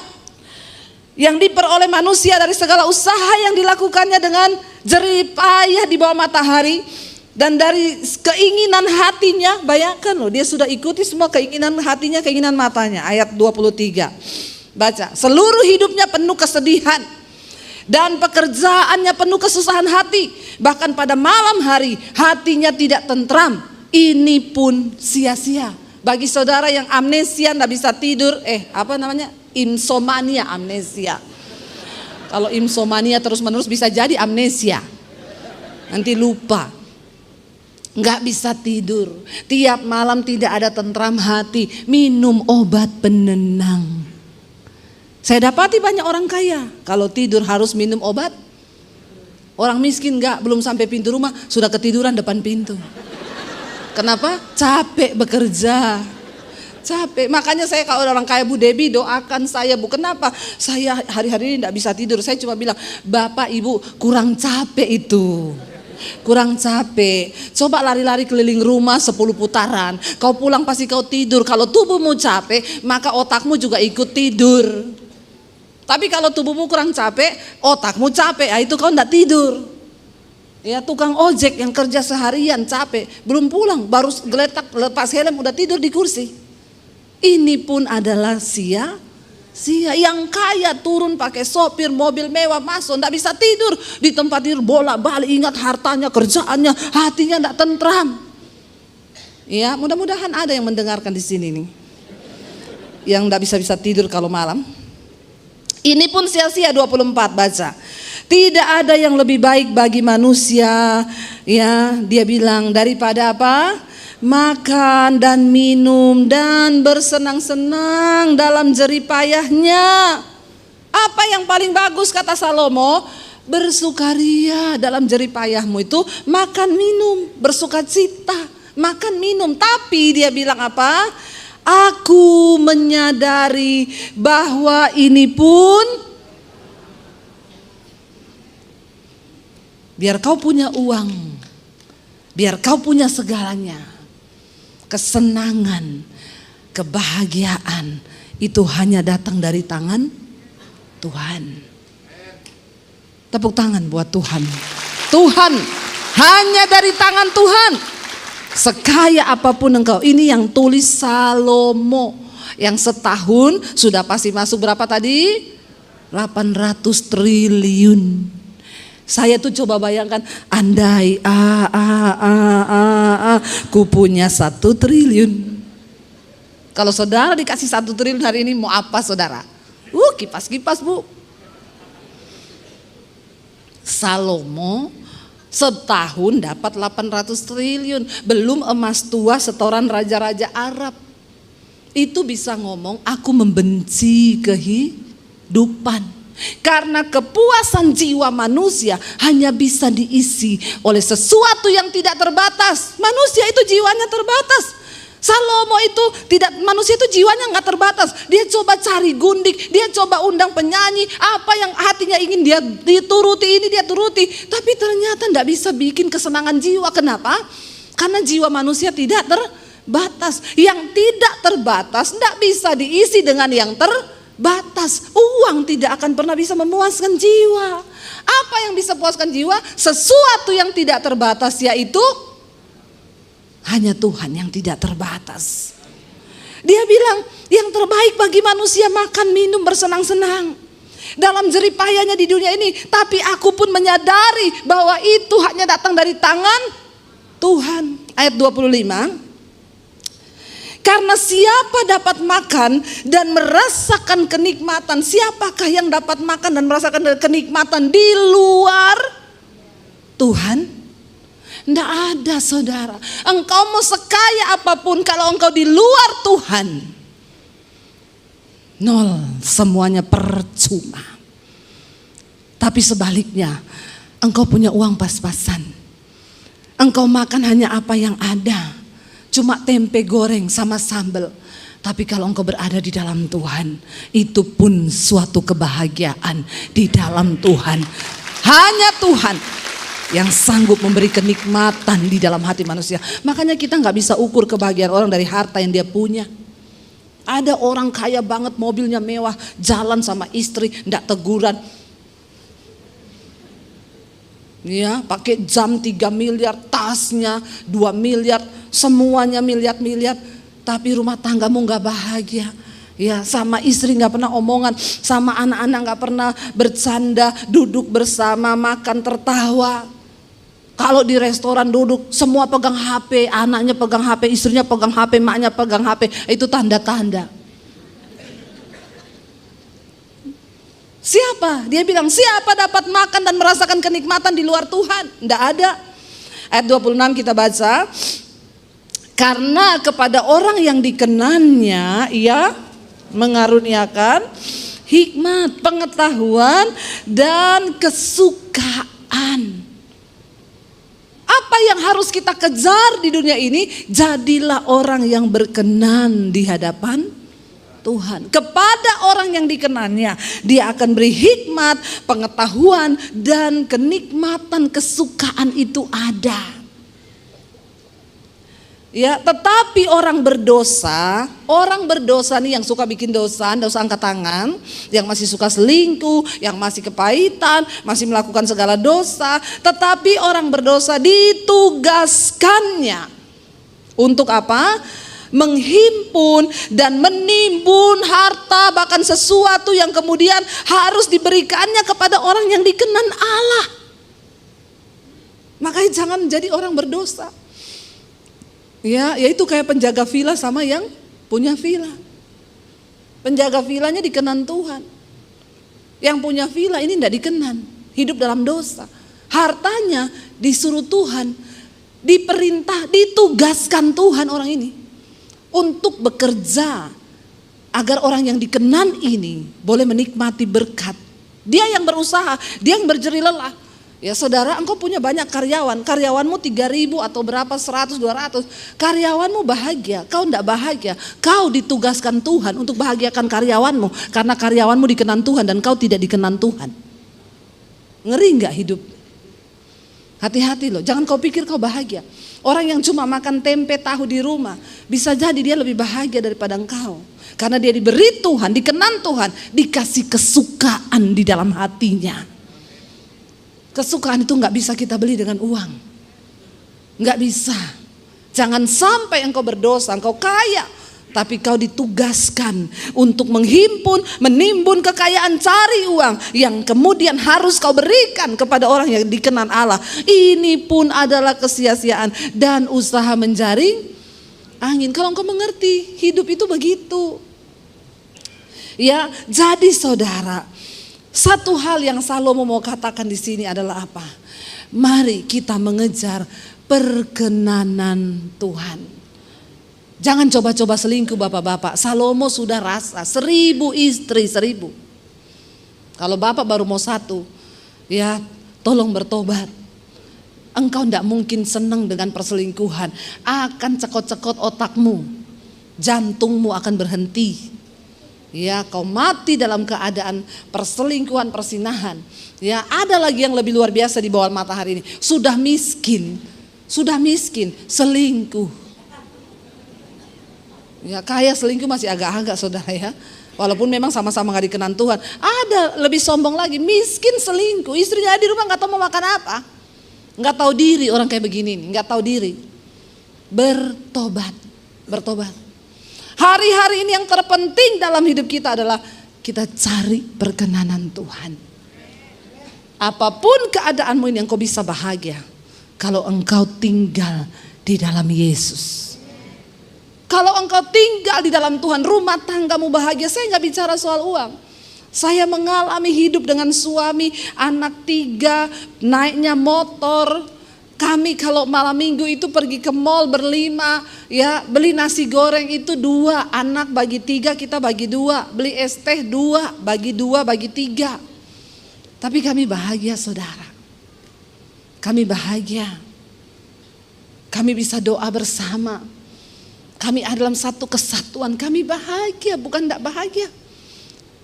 yang diperoleh manusia dari segala usaha yang dilakukannya dengan jerih payah di bawah matahari, dan dari keinginan hatinya, bayangkan loh, dia sudah ikuti semua keinginan hatinya, keinginan matanya. Ayat 23, baca, seluruh hidupnya penuh kesedihan dan pekerjaannya penuh kesusahan hati. Bahkan pada malam hari hatinya tidak tentram. Ini pun sia-sia. Bagi saudara yang amnesia, tidak bisa tidur, insomnia, amnesia. Kalau insomnia terus-menerus bisa jadi amnesia. Nanti lupa. Nggak bisa tidur. Tiap malam tidak ada tentram hati. Minum obat penenang. Saya dapati banyak orang kaya, kalau tidur harus minum obat. Orang miskin enggak, belum sampai pintu rumah sudah ketiduran depan pintu. Kenapa? Capek bekerja. Capek. Makanya saya kalau orang kaya, Bu Debi doakan saya, Bu. Kenapa? Saya hari-hari ini enggak bisa tidur. Saya cuma bilang, Bapak Ibu kurang capek itu. Kurang capek. Coba lari-lari keliling rumah 10 putaran. Kau pulang pasti kau tidur. Kalau tubuhmu capek, maka otakmu juga ikut tidur. Tapi kalau tubuhmu kurang capek, otakmu capek, itu kau enggak tidur. Ya, tukang ojek yang kerja seharian capek, belum pulang, baru geletak lepas helm udah tidur di kursi. Ini pun adalah sia-sia. Yang kaya turun pakai sopir mobil mewah masuk, enggak bisa tidur di tempat tidur, bolak-balik ingat hartanya, kerjaannya, hatinya enggak tentram. Ya, mudah-mudahan ada yang mendengarkan di sini nih, yang enggak bisa tidur kalau malam. Ini pun sia-sia. 24, baca. Tidak ada yang lebih baik bagi manusia, ya, dia bilang, daripada apa? Makan dan minum dan bersenang-senang dalam jerih payahnya. Apa yang paling bagus kata Salomo? Bersukaria dalam jerih payahmu itu makan minum, bersukacita, makan minum. Tapi dia bilang apa? Aku menyadari bahwa ini pun, biar kau punya uang, biar kau punya segalanya, kesenangan, kebahagiaan itu hanya datang dari tangan Tuhan. Tepuk tangan buat Tuhan. Tuhan, hanya dari tangan Tuhan. Sekaya apapun engkau. Ini yang tulis Salomo, yang setahun sudah pasti masuk berapa tadi? 800 triliun. Saya tuh coba bayangkan, andai ku punya 1 triliun. Kalau saudara dikasih 1 triliun hari ini mau apa saudara? Kipas-kipas bu. Salomo setahun dapat 800 triliun. Belum emas tua setoran raja-raja Arab. Itu bisa ngomong, aku membenci kehidupan. Karena kepuasan jiwa manusia hanya bisa diisi oleh sesuatu yang tidak terbatas. Manusia itu jiwanya terbatas. Salomo itu manusia itu jiwanya nggak terbatas. Dia coba cari gundik, dia coba undang penyanyi, apa yang hatinya ingin dia dituruti, ini dia turuti. Tapi ternyata nggak bisa bikin kesenangan jiwa. Kenapa? Karena jiwa manusia tidak terbatas. Yang tidak terbatas nggak bisa diisi dengan yang terbatas. Uang tidak akan pernah bisa memuaskan jiwa. Apa yang bisa puaskan jiwa? Sesuatu yang tidak terbatas, yaitu hanya Tuhan yang tidak terbatas. Dia bilang yang terbaik bagi manusia makan, minum, bersenang-senang dalam jerih payahnya di dunia ini. Tapi aku pun menyadari bahwa itu hanya datang dari tangan Tuhan. Ayat 25. Karena siapa dapat makan dan merasakan kenikmatan? Siapakah yang dapat makan dan merasakan kenikmatan di luar Tuhan? Tidak ada saudara. Engkau mau sekaya apapun, kalau engkau di luar Tuhan, nol, semuanya percuma. Tapi sebaliknya, engkau punya uang pas-pasan, engkau makan hanya apa yang ada, cuma tempe goreng sama sambal. Tapi kalau engkau berada di dalam Tuhan, itu pun suatu kebahagiaan di dalam Tuhan. Hanya Tuhan yang sanggup memberi kenikmatan di dalam hati manusia. Makanya kita gak bisa ukur kebahagiaan orang dari harta yang dia punya. Ada orang kaya banget, mobilnya mewah, jalan sama istri, gak teguran. Ya, pakai jam 3 miliar, tasnya 2 miliar, semuanya miliar-miliar. Tapi rumah tanggamu gak bahagia. Ya, sama istri gak pernah omongan, sama anak-anak gak pernah bercanda, duduk bersama, makan, tertawa. Kalau di restoran duduk, semua pegang HP, anaknya pegang HP, istrinya pegang HP, maknya pegang HP, itu tanda-tanda. Siapa? Dia bilang, siapa dapat makan dan merasakan kenikmatan di luar Tuhan? Tidak ada. Ayat 26 kita baca. Karena kepada orang yang dikenannya, ia mengaruniakan hikmat, pengetahuan, dan kesukaan. Apa yang harus kita kejar di dunia ini? Jadilah orang yang berkenan di hadapan Tuhan. Kepada orang yang dikenannya, dia akan beri hikmat, pengetahuan, dan kenikmatan, kesukaan itu ada. Ya, tetapi orang berdosa nih yang suka bikin dosa angkat tangan, yang masih suka selingkuh, yang masih kepahitan, masih melakukan segala dosa, tetapi orang berdosa ditugaskannya untuk apa? Menghimpun dan menimbun harta, bahkan sesuatu yang kemudian harus diberikannya kepada orang yang dikenan Allah. Makanya jangan jadi orang berdosa. Ya, yaitu kayak penjaga villa sama yang punya villa. Penjaga villanya dikenan Tuhan. Yang punya villa ini tidak dikenan, hidup dalam dosa. Hartanya disuruh Tuhan, diperintah, ditugaskan Tuhan orang ini untuk bekerja agar orang yang dikenan ini boleh menikmati berkat. Dia yang berusaha, dia yang berjerih lelah. Ya saudara, engkau punya banyak karyawan, karyawanmu 3.000 atau berapa, 100, 200, karyawanmu bahagia, kau tidak bahagia. Kau ditugaskan Tuhan untuk bahagiakan karyawanmu, karena karyawanmu dikenan Tuhan dan kau tidak dikenan Tuhan. Ngeri gak hidup? Hati-hati loh, jangan kau pikir kau bahagia. Orang yang cuma makan tempe tahu di rumah, bisa jadi dia lebih bahagia daripada engkau. Karena dia diberi Tuhan, dikenan Tuhan, dikasih kesukaan di dalam hatinya. Kesukaan itu gak bisa kita beli dengan uang. Gak bisa. Jangan sampai engkau berdosa, engkau kaya, tapi kau ditugaskan untuk menghimpun, menimbun kekayaan, cari uang yang kemudian harus kau berikan kepada orang yang dikenan Allah. Ini pun adalah kesia-siaan dan usaha menjaring angin. Kalau engkau mengerti, hidup itu begitu. Ya, jadi saudara, satu hal yang Salomo mau katakan di sini adalah apa? Mari kita mengejar perkenanan Tuhan. Jangan coba-coba selingkuh bapak-bapak. Salomo sudah rasa 1000 istri, 1000. Kalau bapak baru mau 1, ya tolong bertobat. Engkau tidak mungkin senang dengan perselingkuhan. Akan cekot-cekot otakmu. Jantungmu akan berhenti. Ya, kau mati dalam keadaan perselingkuhan, persinahan. Ya, ada lagi yang lebih luar biasa di bawah matahari ini. Sudah miskin, selingkuh. Ya, kaya selingkuh masih agak-agak saudara ya. Walaupun memang sama-sama gak dikenan Tuhan. Ada lebih sombong lagi, miskin selingkuh. Istrinya di rumah gak tahu mau makan apa. Gak tahu diri orang kayak begini, gak tahu diri. Bertobat. Hari-hari ini yang terpenting dalam hidup kita adalah kita cari perkenanan Tuhan. Apapun keadaanmu ini, engkau bisa bahagia kalau engkau tinggal di dalam Yesus. Kalau engkau tinggal di dalam Tuhan, rumah tanggamu bahagia. Saya gak bicara soal uang. Saya mengalami hidup dengan suami, anak 3, naiknya motor. Kami kalau malam minggu itu pergi ke mall berlima, ya beli nasi goreng itu 2, anak bagi 3, kita bagi 2. Beli es teh 2, bagi 3. Tapi kami bahagia saudara. Kami bahagia. Kami bisa doa bersama. Kami ada dalam satu kesatuan, kami bahagia, bukan tidak bahagia.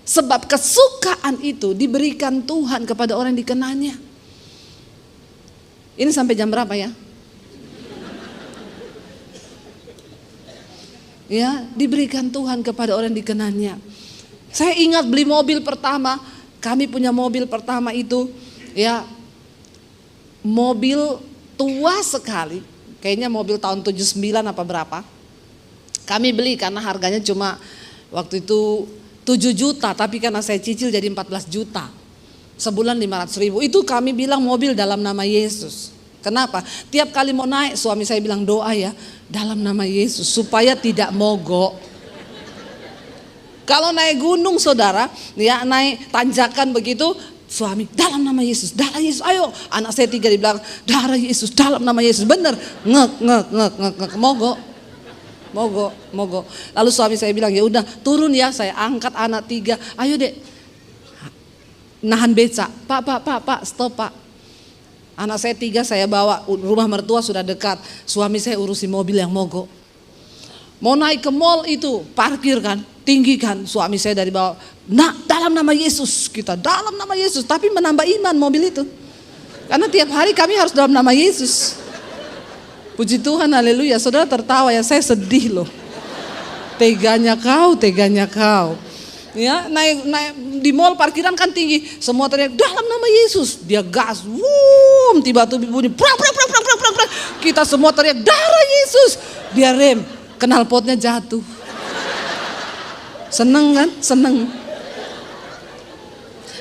Sebab kesukaan itu diberikan Tuhan kepada orang yang dikenannya. Ini sampai jam berapa ya? Ya, diberikan Tuhan kepada orang yang dikenannya. Saya ingat beli mobil pertama, kami punya mobil pertama itu, ya mobil tua sekali. Kayaknya mobil tahun 79 apa berapa. Kami beli karena harganya cuma waktu itu 7 juta, tapi karena saya cicil jadi 14 juta. Sebulan 500.000. Itu kami bilang mobil dalam nama Yesus. Kenapa? Tiap kali mau naik suami saya bilang doa ya, dalam nama Yesus supaya tidak mogok. Kalau naik gunung saudara, ya naik tanjakan begitu, suami dalam nama Yesus, darah Yesus, ayo. Anak saya 3 di belakang, darah Yesus, dalam nama Yesus. Bener, ngek, mogok. Lalu suami saya bilang ya udah turun ya, saya angkat anak 3, ayo dek, nahan beca, pak, stop pak. Anak saya 3 saya bawa, rumah mertua sudah dekat, suami saya urusi mobil yang mogok. Mau naik ke mall itu, parkir kan, tinggi kan, suami saya dari bawah, nah dalam nama Yesus, kita dalam nama Yesus, tapi menambah iman mobil itu. Karena tiap hari kami harus dalam nama Yesus. Puji Tuhan, haleluya. Saudara tertawa ya, saya sedih loh. Teganya kau. Ya, naik di mall parkiran kan tinggi, semua teriak dalam nama Yesus. Dia gas, tiba-tiba bunyi, prak. Kita semua teriak darah Yesus. Dia rem, knalpotnya jatuh. Seneng kan? Seneng.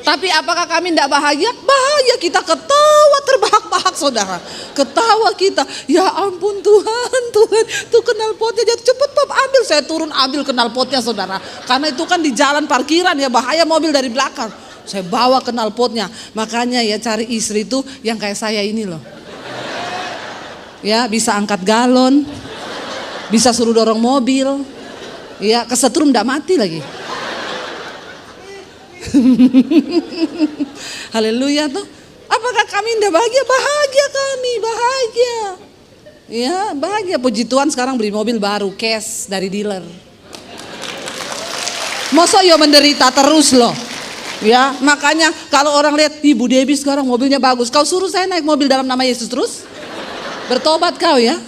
Tapi apakah kami tidak bahagia? Bahagia, kita ketawa terbahak-bahak saudara. Ketawa kita, ya ampun Tuhan, tuh knalpotnya jatuh, cepet pap ambil. Saya turun ambil knalpotnya saudara. Karena itu kan di jalan parkiran ya, bahaya mobil dari belakang. Saya bawa knalpotnya. Makanya ya cari istri itu yang kayak saya ini loh. Ya bisa angkat galon, bisa suruh dorong mobil. Ya kesetrum tidak mati lagi. Haleluya tuh. Apakah kami tidak bahagia? Bahagia kami, bahagia. Ya bahagia, puji Tuhan sekarang beli mobil baru, cash dari dealer. Masa yo menderita terus loh. Ya, makanya kalau orang lihat Ibu Debbie sekarang mobilnya bagus, kau suruh saya naik mobil dalam nama Yesus terus? Bertobat kau ya?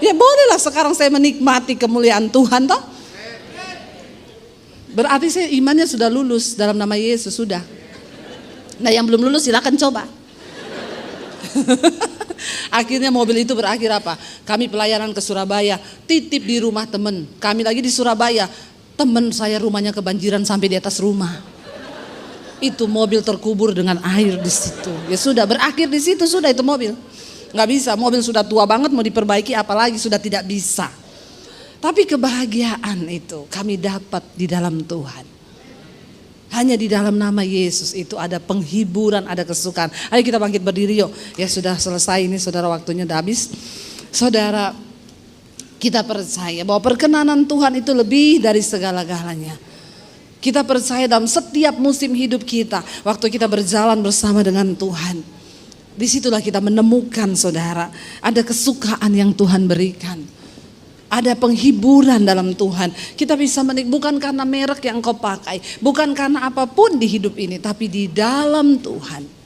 Ya bolehlah sekarang saya menikmati kemuliaan Tuhan toh. Berarti saya imannya sudah lulus dalam nama Yesus sudah. Nah yang belum lulus silakan coba. Akhirnya mobil itu berakhir apa? Kami pelayanan ke Surabaya, titip di rumah temen. Kami lagi di Surabaya, temen saya rumahnya kebanjiran sampai di atas rumah. Itu mobil terkubur dengan air di situ. Ya sudah berakhir di situ sudah itu mobil. Nggak bisa, mobil sudah tua banget mau diperbaiki apalagi sudah tidak bisa. Tapi kebahagiaan itu kami dapat di dalam Tuhan. Hanya di dalam nama Yesus itu ada penghiburan, ada kesukaan. Ayo kita bangkit berdiri yuk. Ya sudah selesai ini saudara, waktunya udah habis. Saudara, kita percaya bahwa perkenanan Tuhan itu lebih dari segala-galanya. Kita percaya dalam setiap musim hidup kita, waktu kita berjalan bersama dengan Tuhan, disitulah kita menemukan saudara, ada kesukaan yang Tuhan berikan. Ada penghiburan dalam Tuhan. Kita bisa menikmati bukan karena merek yang kau pakai, bukan karena apapun di hidup ini, tapi di dalam Tuhan.